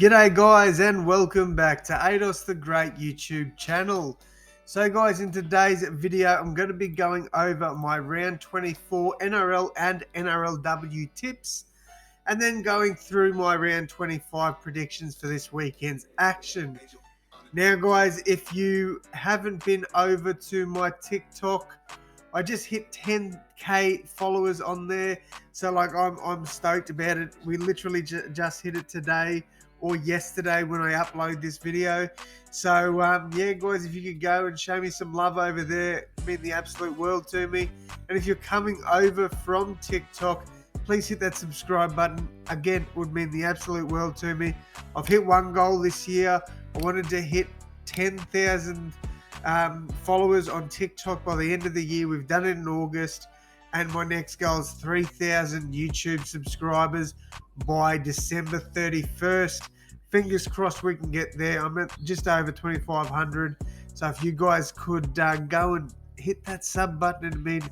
G'day guys and welcome back to AdosTheGreat YouTube channel. So guys, in today's video I'm going to be going over my round 24 NRL and NRLW tips and then going through my round 25 predictions for this weekend's action. Now guys, if you haven't been over to my TikTok, I just hit 10k followers on there, so like I'm stoked about it. We literally just hit it today or yesterday when I upload this video. So yeah guys, if you could go and show me some love over there, it'd mean the absolute world to me. And if you're coming over from TikTok, please hit that subscribe button. Again, it would mean the absolute world to me. I've hit one goal this year. I wanted to hit 10,000 followers on TikTok by the end of the year. We've done it in August, and my next goal is 3,000 YouTube subscribers by December 31st. Fingers crossed we can get there. I'm at just over 2,500. So if you guys could go and hit that sub button, it'd mean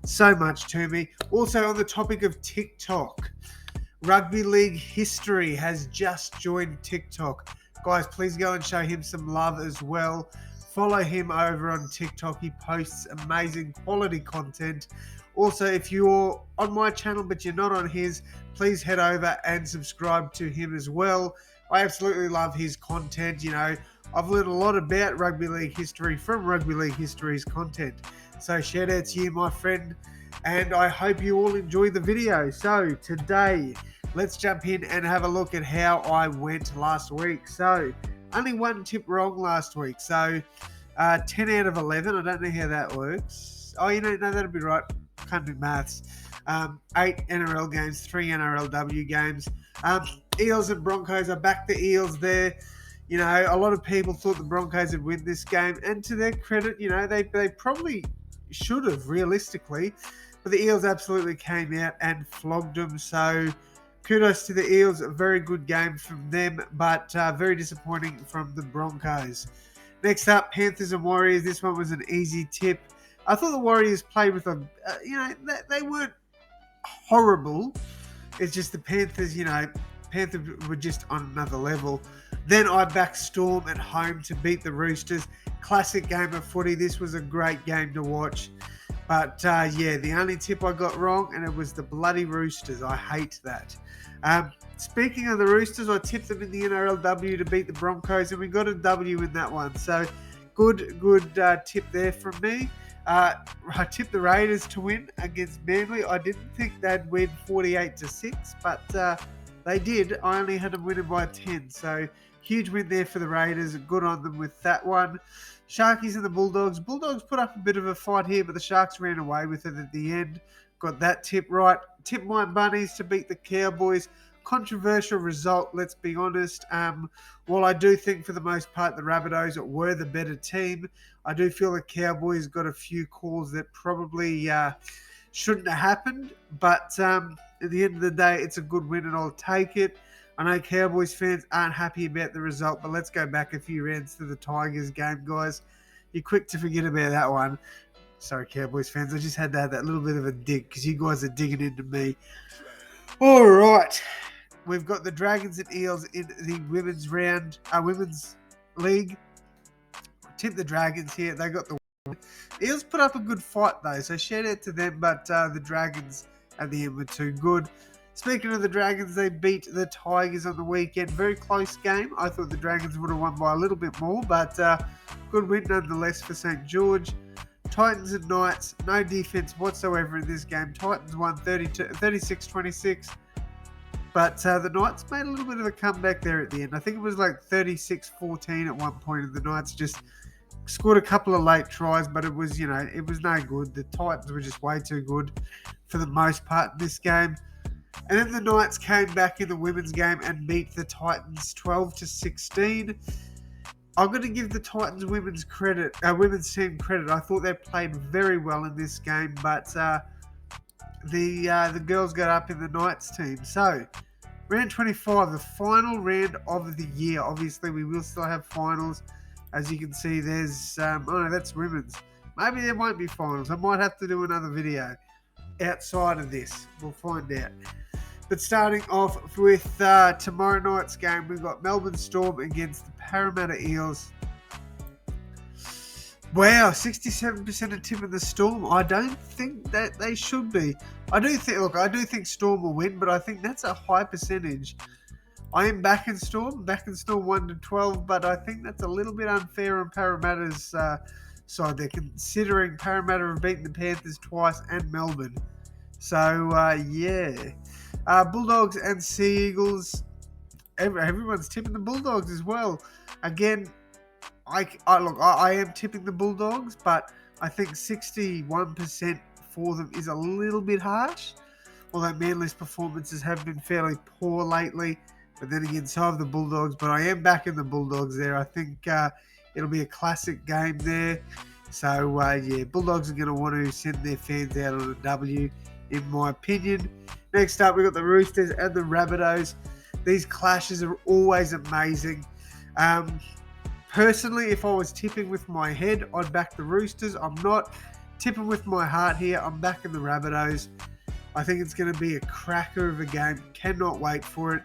so much to me. Also, on the topic of TikTok, Rugby League History has just joined TikTok. Guys, please go and show him some love as well. Follow him over on TikTok. He posts amazing quality content. Also, if you're on my channel but you're not on his, please head over and subscribe to him as well. I absolutely love his content. You know, I've learned a lot about Rugby League History from Rugby League History's content. So shout out to you, my friend, and I hope you all enjoy the video. So today, let's jump in and have a look at how I went last week. So only one tip wrong last week. So 10 out of 11. I don't know how that works. Oh, you know, no, that'll be right. Can't do maths. 8 NRL games, 3 NRLW games. Eels and Broncos. I backed the Eels there. You know, a lot of people thought the Broncos would win this game, and to their credit, you know, they probably should have realistically, but the Eels absolutely came out and flogged them. So kudos to the Eels. A very good game from them, but very disappointing from the Broncos. Next up, Panthers and Warriors. This one was an easy tip. I thought the Warriors played with a, you know, they weren't horrible. It's just the Panthers, you know, Panthers were just on another level. Then I backed Storm at home to beat the Roosters. Classic game of footy. This was a great game to watch. But yeah, the only tip I got wrong, and it was the bloody Roosters. I hate that. Speaking of the Roosters, I tipped them in the NRLW to beat the Broncos, and we got a W in that one. So good tip there from me. I tipped the Raiders to win against Manly. I didn't think they'd win 48-6, but they did. I only had them winning by 10. So huge win there for the Raiders. Good on them with that one. Sharkies and the Bulldogs. Bulldogs put up a bit of a fight here, but the Sharks ran away with it at the end. Got that tip right. Tip my Bunnies to beat the Cowboys. Controversial result, let's be honest. While I do think for the most part the Rabbitohs were the better team, I do feel the Cowboys got a few calls that probably shouldn't have happened. But at the end of the day, it's a good win and I'll take it. I know Cowboys fans aren't happy about the result, but let's go back a few rounds to the Tigers game, guys. You're quick to forget about that one. Sorry, Cowboys fans. I just had to have that little bit of a dig because you guys are digging into me. All right. We've got the Dragons and Eels in the women's round, women's league. Tip the Dragons here. They got the win. Eels put up a good fight, though, so shout out to them, but the Dragons at the end were too good. Speaking of the Dragons, they beat the Tigers on the weekend. Very close game. I thought the Dragons would have won by a little bit more, but good win nonetheless for St. George. Titans and Knights, no defense whatsoever in this game. Titans won 36-26, but the Knights made a little bit of a comeback there at the end. I think it was like 36-14 at one point, and the Knights just scored a couple of late tries, but it was, you know, it was no good. The Titans were just way too good for the most part in this game. And then the Knights came back in the women's game and beat the Titans 12-16. I'm going to give the Titans women's team credit. I thought they played very well in this game, but the girls got up in the Knights team. So, round 25, the final round of the year. Obviously, we will still have finals. As you can see, there's... oh, no, that's women's. Maybe there won't be finals. I might have to do another video outside of this. We'll find out. But starting off with tomorrow night's game, we've got Melbourne Storm against the Parramatta Eels. Wow, 67% of tipping the Storm. I don't think that they should be. I do think Storm will win, but I think that's a high percentage. I am backing Storm 1-12, but I think that's a little bit unfair on Parramatta's side there, considering Parramatta have beaten the Panthers twice and Melbourne. So, yeah. Bulldogs and Sea Eagles. Everyone's tipping the Bulldogs as well. Again, I am tipping the Bulldogs, but I think 61% for them is a little bit harsh. Although Manly's performances have been fairly poor lately. But then again, so have the Bulldogs. But I am backing the Bulldogs there. I think it'll be a classic game there. So, yeah, Bulldogs are going to want to send their fans out on a W, in my opinion. Next up, we've got the Roosters and the Rabbitohs. These clashes are always amazing. Personally, if I was tipping with my head, I'd back the Roosters. I'm not tipping with my heart here. I'm backing the Rabbitohs. I think it's going to be a cracker of a game. Cannot wait for it.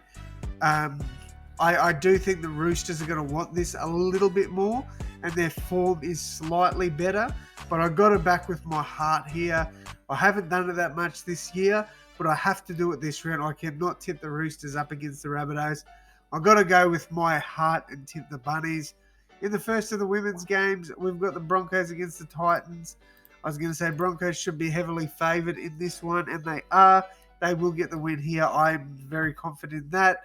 I do think the Roosters are going to want this a little bit more, and their form is slightly better, but I've got to back with my heart here. I haven't done it that much this year, but I have to do it this round. I cannot tip the Roosters up against the Rabbitohs. I've got to go with my heart and tip the Bunnies. In the first of the women's games, we've got the Broncos against the Titans. I was going to say Broncos should be heavily favoured in this one, and they are. They will get the win here. I'm very confident in that.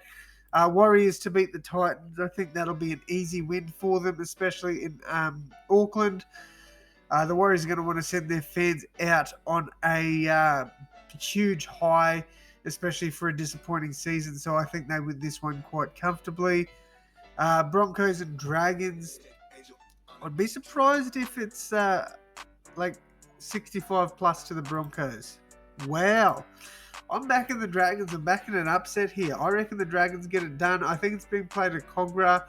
Warriors to beat the Titans. I think that'll be an easy win for them, especially in Auckland. The Warriors are going to want to send their fans out on a huge high, especially for a disappointing season. So I think they win this one quite comfortably. Broncos and Dragons. I'd be surprised if it's like 65 plus to the Broncos. Wow. I'm backing the Dragons. I'm backing an upset here. I reckon the Dragons get it done. I think it's being played at Cogra.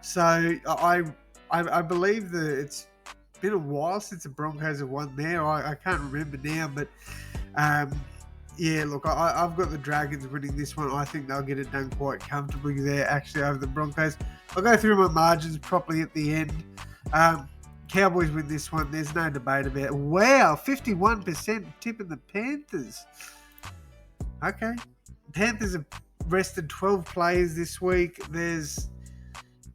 So I believe that it's been a while since the Broncos have won there. I can't remember now, but yeah, look, I've got the Dragons winning this one. I think they'll get it done quite comfortably there, actually, over the Broncos. I'll go through my margins properly at the end. Cowboys win this one. There's no debate about it. Wow, 51% tipping the Panthers. Okay. Panthers have rested 12 players this week. There's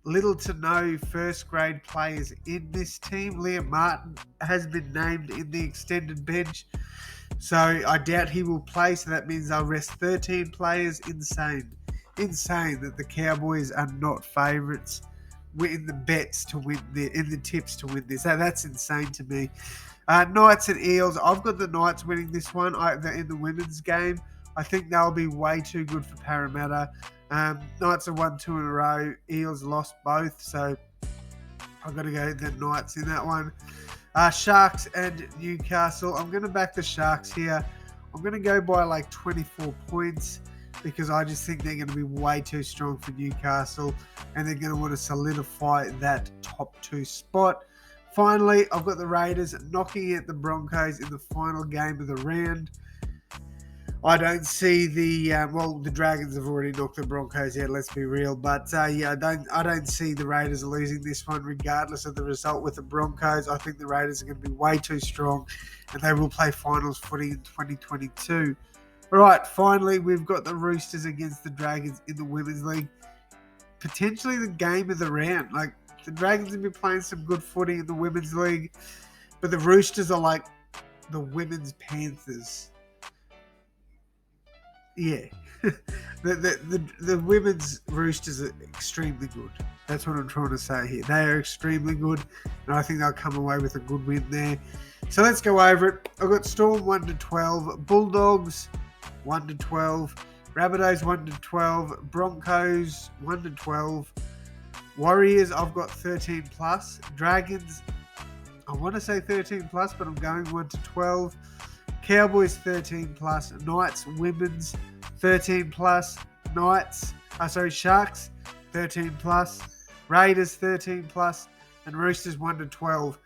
little to no first-grade players in this team. Liam Martin has been named in the extended bench. So I doubt he will play, so that means they'll rest 13 players. Insane that the Cowboys are not favourites in the bets to win, in the tips to win this. That's insane to me. Knights and Eels. I've got the Knights winning this one in the women's game. I think they'll be way too good for Parramatta. Knights have won 2 in a row. Eels lost both, so I've got to go the Knights in that one. Sharks and Newcastle. I'm going to back the Sharks here. I'm going to go by like 24 points because I just think they're going to be way too strong for Newcastle and they're going to want to solidify that top 2 spot. Finally, I've got the Raiders knocking out the Broncos in the final game of the round. I don't see the Dragons have already knocked the Broncos out, let's be real. But yeah, I don't see the Raiders losing this one regardless of the result with the Broncos. I think the Raiders are going to be way too strong and they will play finals footy in 2022. All right, finally, we've got the Roosters against the Dragons in the Women's League. Potentially the game of the round. Like, the Dragons have been playing some good footy in the Women's League, but the Roosters are like the Women's Panthers. Yeah, the women's Roosters are extremely good. That's what I'm trying to say here. They are extremely good, and I think they'll come away with a good win there. So let's go over it. I've got Storm 1-12, Bulldogs 1-12, Rabbitohs 1-12, Broncos 1-12, Warriors I've got 13 plus, Dragons I want to say 13 plus, but I'm going 1-12. Cowboys 13 plus, Knights women's 13 plus, Sharks 13 plus, Raiders 13 plus, and Roosters 1-12.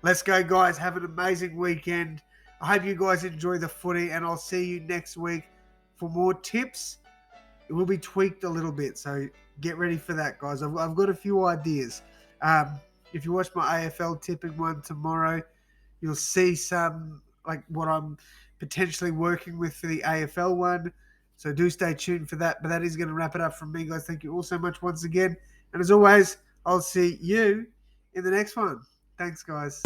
Let's go, guys. Have an amazing weekend. I hope you guys enjoy the footy, and I'll see you next week for more tips. It will be tweaked a little bit, so get ready for that, guys. I've got a few ideas. If you watch my AFL tipping one tomorrow, you'll see some, like, what I'm potentially working with for the AFL one. So do stay tuned for that. But that is going to wrap it up from me, guys. Thank you all so much once again. And as always, I'll see you in the next one. Thanks, guys.